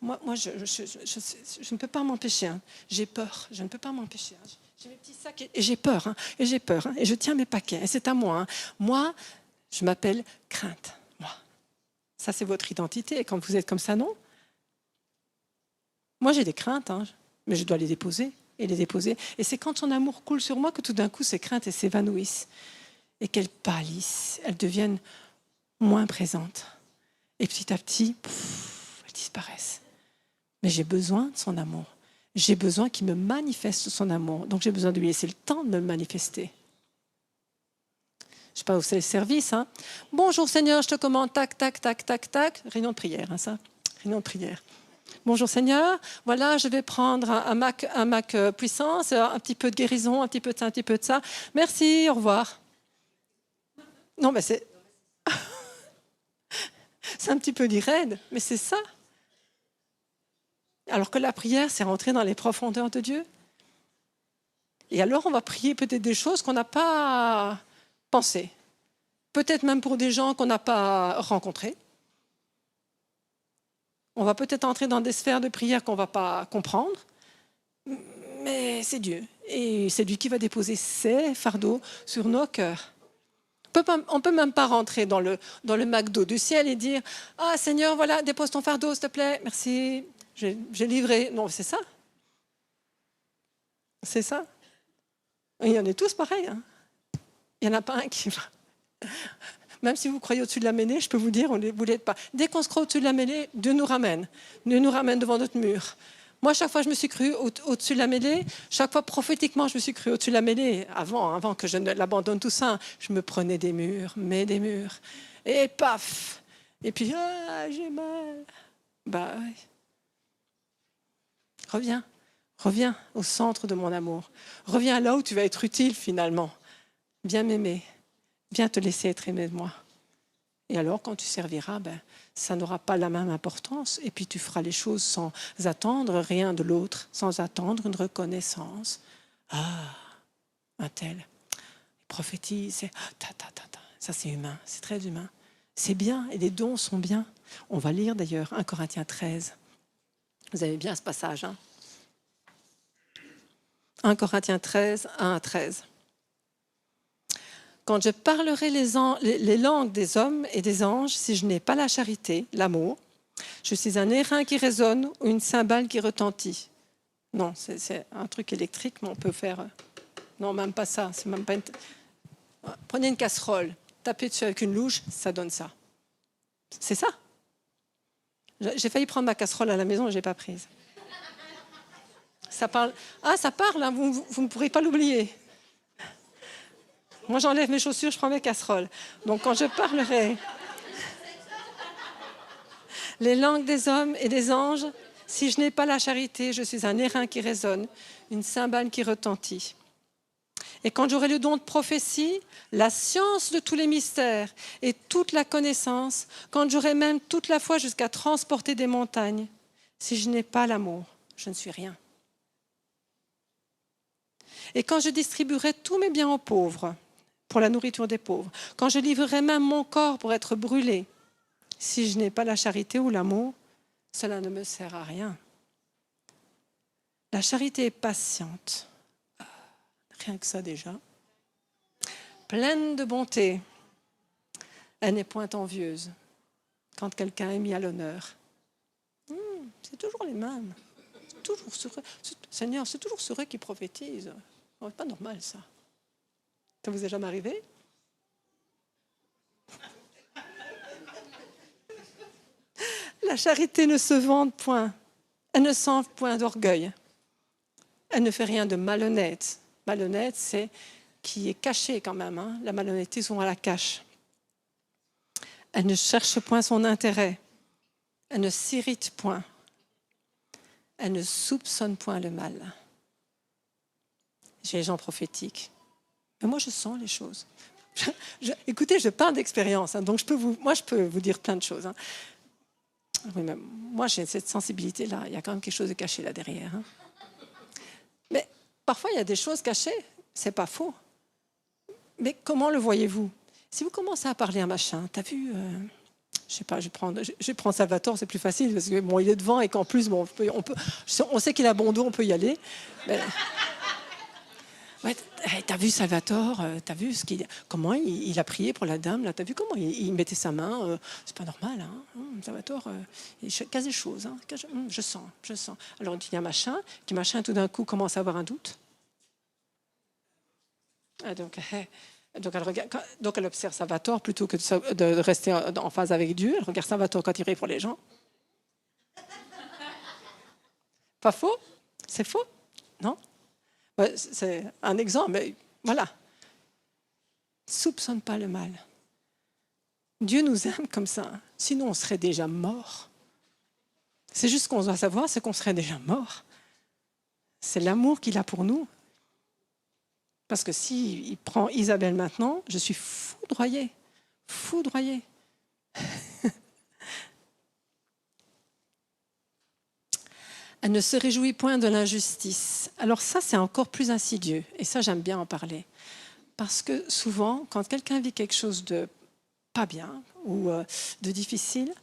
moi je ne peux pas m'empêcher. Hein. J'ai peur, je ne peux pas m'empêcher. Hein. J'ai mes petits sacs et j'ai peur. Hein. Et j'ai peur. Hein. Et je tiens mes paquets. Et c'est à moi. Hein. Moi, je m'appelle crainte. Moi. Ça, c'est votre identité. Et quand vous êtes comme ça, non? Moi, j'ai des craintes, hein, mais je dois les déposer. Et les déposer. Et c'est quand son amour coule sur moi que tout d'un coup, ces craintes s'évanouissent et qu'elles pâlissent, elles deviennent moins présentes. Et petit à petit, elles disparaissent. Mais j'ai besoin de son amour. J'ai besoin qu'il me manifeste son amour. Donc j'ai besoin de lui laisser le temps de me manifester. Je ne sais pas où c'est le service. Hein. Bonjour Seigneur, je te commande, tac, tac, tac, tac, tac. Réunion de prière, hein, ça. Réunion de prière. Bonjour Seigneur, voilà, je vais prendre un Mac puissance, un petit peu de guérison, un petit peu de ça, un petit peu de ça. Merci, au revoir. Non, mais c'est un petit peu d'irène, mais c'est ça. Alors que la prière, c'est rentrer dans les profondeurs de Dieu. Et alors, on va prier peut-être des choses qu'on n'a pas pensées. Peut-être même pour des gens qu'on n'a pas rencontrés. On va peut-être entrer dans des sphères de prière qu'on ne va pas comprendre, mais c'est Dieu. Et c'est lui qui va déposer ses fardeaux sur nos cœurs. On ne peut même pas rentrer dans le McDo du ciel et dire « Ah Seigneur, voilà, dépose ton fardeau, s'il te plaît, merci, j'ai livré. » Non, c'est ça. C'est ça. Et on est tous pareils. Hein. Il n'y en a pas un qui va. Même si vous croyez au-dessus de la mêlée, je peux vous dire, vous ne l'êtes pas. Dès qu'on se croit au-dessus de la mêlée, Dieu nous ramène. Dieu nous ramène devant notre mur. Moi, chaque fois, je me suis cru au-dessus de la mêlée. Chaque fois, prophétiquement, je me suis cru au-dessus de la mêlée. Avant que je ne l'abandonne tout ça, je me prenais des murs, mais des murs. Et paf. Et puis, j'ai mal. Bah oui. Reviens au centre de mon amour. Reviens là où tu vas être utile finalement. Viens m'aimer. Viens te laisser être aimé de moi. Et alors, quand tu serviras, ça n'aura pas la même importance. Et puis, tu feras les choses sans attendre rien de l'autre, sans attendre une reconnaissance. Ah, un tel, il prophétise. Ça, c'est humain, c'est très humain. C'est bien, et les dons sont bien. On va lire d'ailleurs 1 Corinthiens 13. Vous avez bien ce passage, hein? 1 Corinthiens 13, 1 à 13. Quand je parlerai les langues des hommes et des anges, si je n'ai pas la charité, l'amour, je suis un airain qui résonne ou une cymbale qui retentit. Non, c'est un truc électrique, mais on peut faire... Non, même pas ça. C'est même pas une... Prenez une casserole, tapez dessus avec une louche, ça donne ça. C'est ça. J'ai failli prendre ma casserole à la maison et je n'ai pas prise. Ça parle. Ah, ça parle, hein, vous ne pourrez pas l'oublier. Moi, j'enlève mes chaussures, je prends mes casseroles. Donc, quand je parlerai les langues des hommes et des anges, si je n'ai pas la charité, je suis un airain qui résonne, une cymbale qui retentit. Et quand j'aurai le don de prophétie, la science de tous les mystères et toute la connaissance, quand j'aurai même toute la foi jusqu'à transporter des montagnes, si je n'ai pas l'amour, je ne suis rien. Et quand je distribuerai tous mes biens aux pauvres, pour la nourriture des pauvres, quand je livrerai même mon corps pour être brûlé, si je n'ai pas la charité ou l'amour, cela ne me sert à rien. La charité est patiente, rien que ça déjà, pleine de bonté, elle n'est point envieuse quand quelqu'un est mis à l'honneur. C'est toujours les mêmes, toujours sur eux. Seigneur, c'est toujours sur eux qui prophétisent. C'est pas normal ça. Ça vous est jamais arrivé? La charité ne se vante point. Elle ne sent point d'orgueil. Elle ne fait rien de malhonnête. Malhonnête, c'est qui est caché quand même. Hein. La malhonnêteté, souvent, à la cache. Elle ne cherche point son intérêt. Elle ne s'irrite point. Elle ne soupçonne point le mal. J'ai les gens prophétiques. Mais moi, je sens les choses. Écoutez, je parle d'expérience, hein, donc je peux vous dire plein de choses. Hein. Oui, mais moi, j'ai cette sensibilité-là. Il y a quand même quelque chose de caché là derrière. Hein. Mais parfois, il y a des choses cachées. C'est pas faux. Mais comment le voyez-vous? Si vous commencez à parler un machin, t'as vu je sais pas, je vais prendre Salvatore, c'est plus facile parce que bon, il est devant et qu'en plus, bon, on sait qu'il a bon dos, on peut y aller. Mais... Ouais, t'as vu Salvatore, t'as vu comment il a prié pour la dame, là, t'as vu comment il mettait sa main, c'est pas normal, hein, Salvatore, il casse des choses, hein, je sens. Alors il y a un machin, tout d'un coup commence à avoir un doute. Ah, donc elle observe Salvatore plutôt que de rester en phase avec Dieu, elle regarde Salvatore quand il prie pour les gens. Pas faux? C'est faux? Non? C'est un exemple, mais voilà. Soupçonne pas le mal. Dieu nous aime comme ça, sinon on serait déjà mort. C'est juste ce qu'on doit savoir, c'est qu'on serait déjà mort. C'est l'amour qu'il a pour nous. Parce que s'il prend Isabelle maintenant, je suis foudroyée. Elle ne se réjouit point de l'injustice. Alors ça, c'est encore plus insidieux. Et ça, j'aime bien en parler. Parce que souvent, quand quelqu'un vit quelque chose de pas bien ou de difficile,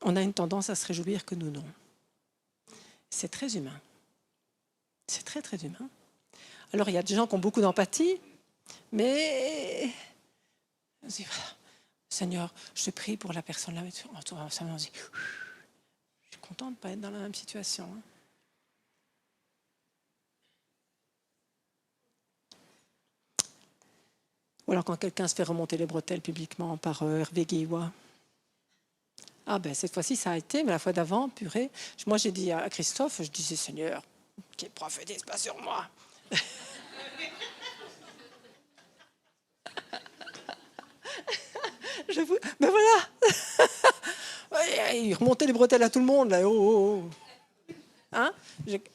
on a une tendance à se réjouir que nous, non. C'est très humain. C'est très, très humain. Alors, il y a des gens qui ont beaucoup d'empathie, mais... Seigneur, je te prie pour la personne là. Ça me dit... Je suis contente de ne pas être dans la même situation. Hein. Ou alors quand quelqu'un se fait remonter les bretelles publiquement par Hervé Guillois. Ah ben cette fois-ci ça a été, mais la fois d'avant, purée. Moi j'ai dit à Christophe, je disais Seigneur, qu'il prophétise pas sur moi. Mais voilà. Il remontait les bretelles à tout le monde là. Oh, oh, oh. Hein?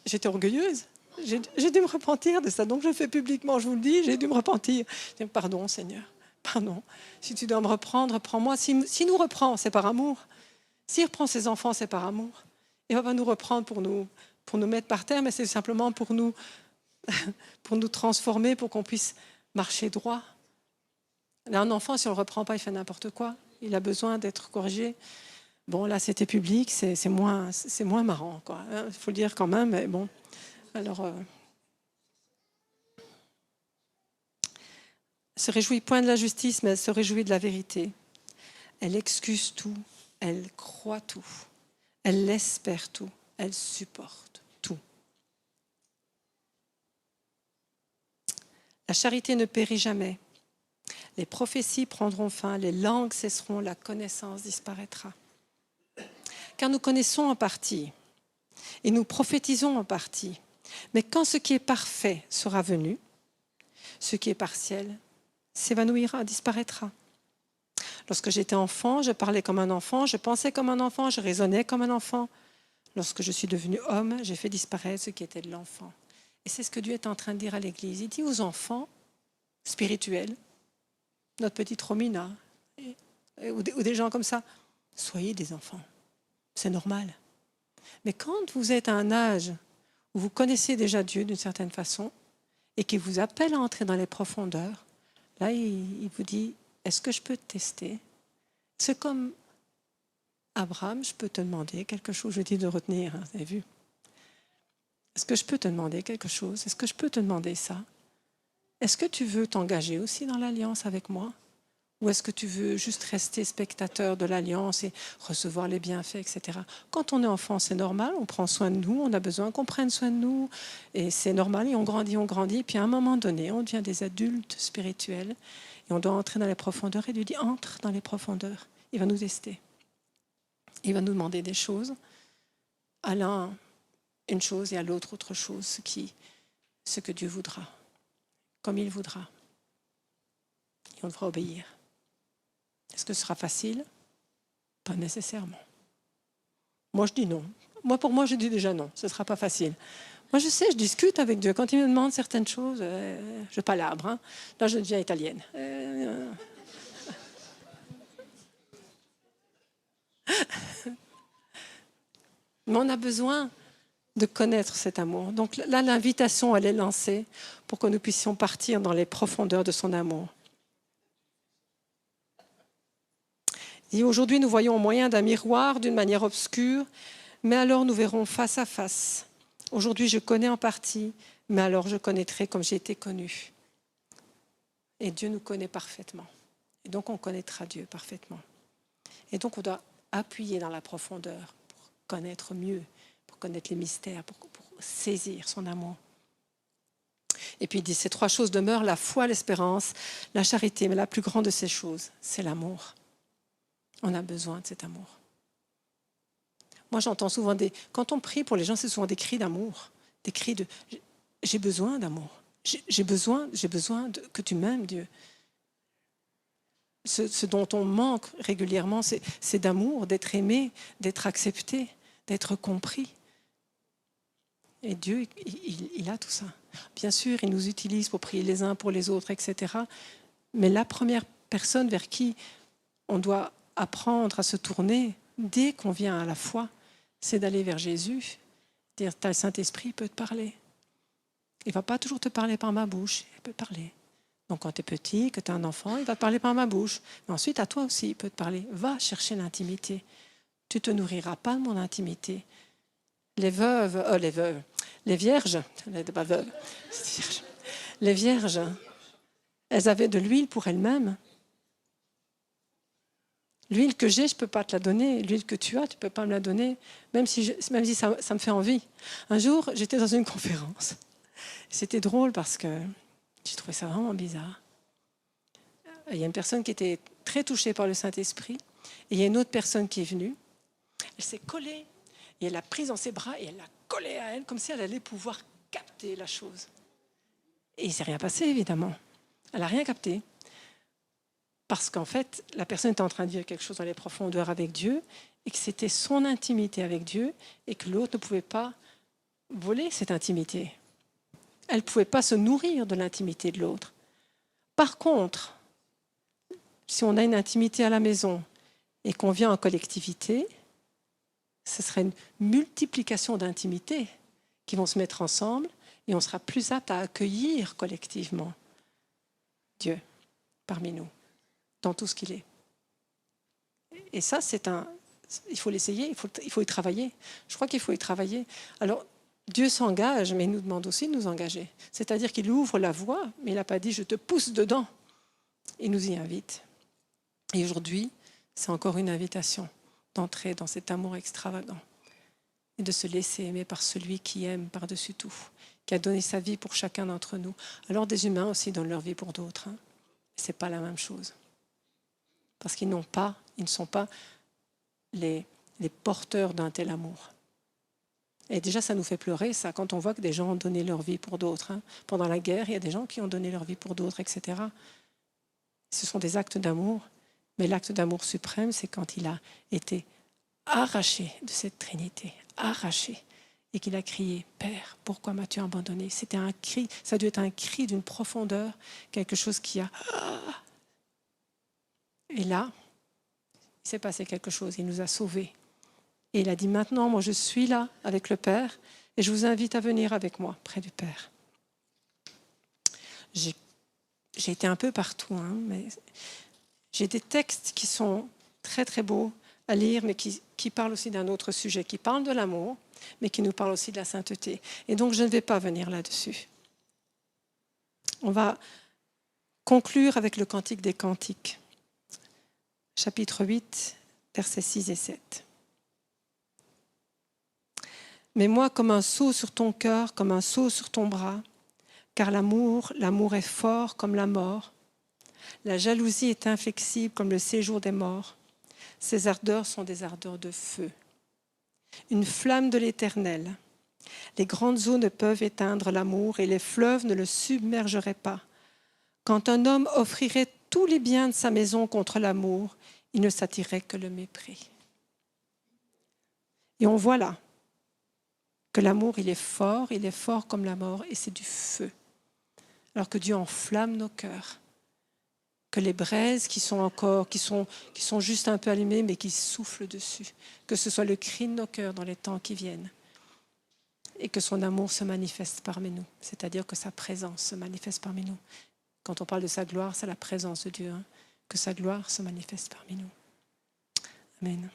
J'étais orgueilleuse. J'ai dû me repentir de ça. Donc je le fais publiquement, je vous le dis, j'ai dû me repentir. Je dis, pardon Seigneur, pardon. Si tu dois me reprendre, reprends-moi. S'il nous reprend, c'est par amour. S'il reprend ses enfants, c'est par amour. Il ne va pas nous reprendre pour nous mettre par terre, mais c'est simplement pour nous transformer, pour qu'on puisse marcher droit. Là, un enfant, si on ne le reprend pas, il fait n'importe quoi. Il a besoin d'être corrigé. Bon, là, c'était public, c'est moins marrant, quoi. Il faut le dire quand même, mais bon. Alors, se réjouit point de la justice, mais elle se réjouit de la vérité. Elle excuse tout, elle croit tout, elle espère tout, elle supporte tout. La charité ne périt jamais. Les prophéties prendront fin, les langues cesseront, la connaissance disparaîtra. Car nous connaissons en partie et nous prophétisons en partie. Mais quand ce qui est parfait sera venu, ce qui est partiel s'évanouira, disparaîtra. Lorsque j'étais enfant, je parlais comme un enfant, je pensais comme un enfant, je raisonnais comme un enfant. Lorsque je suis devenu homme, j'ai fait disparaître ce qui était de l'enfant. Et c'est ce que Dieu est en train de dire à l'Église. Il dit aux enfants spirituels, notre petite Romina, ou des gens comme ça, soyez des enfants. C'est normal. Mais quand vous êtes à un âge où vous connaissez déjà Dieu d'une certaine façon et qu'il vous appelle à entrer dans les profondeurs, là, il vous dit, est-ce que je peux te tester? C'est comme Abraham, je peux te demander quelque chose. Je dis de retenir, hein, vous avez vu. Est-ce que je peux te demander quelque chose? Est-ce que je peux te demander ça? Est-ce que tu veux t'engager aussi dans l'alliance avec moi? Ou est-ce que tu veux juste rester spectateur de l'alliance et recevoir les bienfaits, etc. Quand on est enfant, c'est normal, on prend soin de nous, on a besoin qu'on prenne soin de nous, et c'est normal, et on grandit, puis à un moment donné, on devient des adultes spirituels, et on doit entrer dans les profondeurs, et Dieu dit, entre dans les profondeurs, il va nous tester. Il va nous demander des choses, à l'un une chose et à l'autre autre chose, ce que Dieu voudra, comme il voudra. Et on devra obéir. Est-ce que ce sera facile? Pas nécessairement. Moi, je dis non. Pour moi, je dis déjà non. Ce ne sera pas facile. Moi, je sais, je discute avec Dieu. Quand il me demande certaines choses, je palabre. Hein. Là, je deviens italienne. Mais on a besoin de connaître cet amour. Donc là, l'invitation, elle est lancée pour que nous puissions partir dans les profondeurs de son amour. Et aujourd'hui, nous voyons au moyen d'un miroir d'une manière obscure, mais alors nous verrons face à face. Aujourd'hui, je connais en partie, mais alors je connaîtrai comme j'ai été connue. Et Dieu nous connaît parfaitement. Et donc, on connaîtra Dieu parfaitement. Et donc, on doit appuyer dans la profondeur pour connaître mieux, pour connaître les mystères, pour saisir son amour. Et puis, il dit, ces trois choses demeurent, la foi, l'espérance, la charité. Mais la plus grande de ces choses, c'est l'amour. On a besoin de cet amour. Moi, j'entends souvent quand on prie pour les gens, c'est souvent des cris d'amour, des cris de « j'ai besoin d'amour, j'ai besoin que tu m'aimes, Dieu ». Ce dont on manque régulièrement, c'est d'amour, d'être aimé, d'être accepté, d'être compris. Et Dieu, il a tout ça. Bien sûr, il nous utilise pour prier les uns pour les autres, etc. Mais la première personne vers qui on doit apprendre à se tourner dès qu'on vient à la foi, c'est d'aller vers Jésus, dire « le Saint-Esprit peut te parler ». Il ne va pas toujours te parler par ma bouche, il peut te parler. Donc quand tu es petit, que tu es un enfant, il va te parler par ma bouche. Mais ensuite, à toi aussi, il peut te parler. Va chercher l'intimité. Tu ne te nourriras pas de mon intimité. Les vierges, elles avaient de l'huile pour elles-mêmes. L'huile que j'ai, je ne peux pas te la donner. L'huile que tu as, tu ne peux pas me la donner, même si ça me fait envie. Un jour, j'étais dans une conférence. C'était drôle parce que j'ai trouvé ça vraiment bizarre. il y a une personne qui était très touchée par le Saint-Esprit, et il y a une autre personne qui est venue. Elle s'est collée, et elle l'a prise dans ses bras, et elle l'a collée à elle, comme si elle allait pouvoir capter la chose. Et il ne s'est rien passé, évidemment. Elle n'a rien capté. Parce qu'en fait, la personne était en train de vivre quelque chose dans les profondeurs avec Dieu, et que c'était son intimité avec Dieu, et que l'autre ne pouvait pas voler cette intimité. Elle ne pouvait pas se nourrir de l'intimité de l'autre. Par contre, si on a une intimité à la maison et qu'on vient en collectivité, ce serait une multiplication d'intimités qui vont se mettre ensemble et on sera plus apte à accueillir collectivement Dieu parmi nous, dans tout ce qu'il est. Et ça, il faut l'essayer, il faut y travailler. Je crois qu'il faut y travailler. Alors, Dieu s'engage, mais il nous demande aussi de nous engager. C'est-à-dire qu'il ouvre la voie, mais il n'a pas dit « je te pousse dedans ». Il nous y invite. Et aujourd'hui, c'est encore une invitation d'entrer dans cet amour extravagant et de se laisser aimer par celui qui aime par-dessus tout, qui a donné sa vie pour chacun d'entre nous. Alors des humains aussi donnent leur vie pour d'autres. Ce n'est pas la même chose. Parce qu'ils ne sont pas les porteurs d'un tel amour. Et déjà, ça nous fait pleurer, ça, quand on voit que des gens ont donné leur vie pour d'autres. Pendant la guerre, il y a des gens qui ont donné leur vie pour d'autres, etc. Ce sont des actes d'amour, mais l'acte d'amour suprême, c'est quand il a été arraché de cette Trinité, arraché, et qu'il a crié « Père, pourquoi m'as-tu abandonné ?» C'était un cri, ça a dû être un cri d'une profondeur, quelque chose qui a... Et là, il s'est passé quelque chose, il nous a sauvés. Et il a dit, maintenant, moi je suis là avec le Père et je vous invite à venir avec moi près du Père. J'ai été un peu partout, mais j'ai des textes qui sont très très beaux à lire, mais qui parlent aussi d'un autre sujet, qui parlent de l'amour, mais qui nous parlent aussi de la sainteté. Et donc je ne vais pas venir là-dessus. On va conclure avec le Cantique des Cantiques, chapitre 8, versets 6 et 7. Mais moi, comme un sceau sur ton cœur, comme un sceau sur ton bras, car l'amour est fort comme la mort. La jalousie est inflexible comme le séjour des morts. Ses ardeurs sont des ardeurs de feu. Une flamme de l'Éternel. Les grandes eaux ne peuvent éteindre l'amour et les fleuves ne le submergeraient pas. Quand un homme offrirait tous les biens de sa maison contre l'amour, il ne s'attirerait que le mépris. Et on voit là que l'amour, il est fort comme la mort, et c'est du feu. Alors que Dieu enflamme nos cœurs, que les braises qui sont juste un peu allumées, mais qui soufflent dessus, que ce soit le cri de nos cœurs dans les temps qui viennent, et que son amour se manifeste parmi nous, c'est-à-dire que sa présence se manifeste parmi nous. Quand on parle de sa gloire, c'est la présence de Dieu, que sa gloire se manifeste parmi nous. Amen.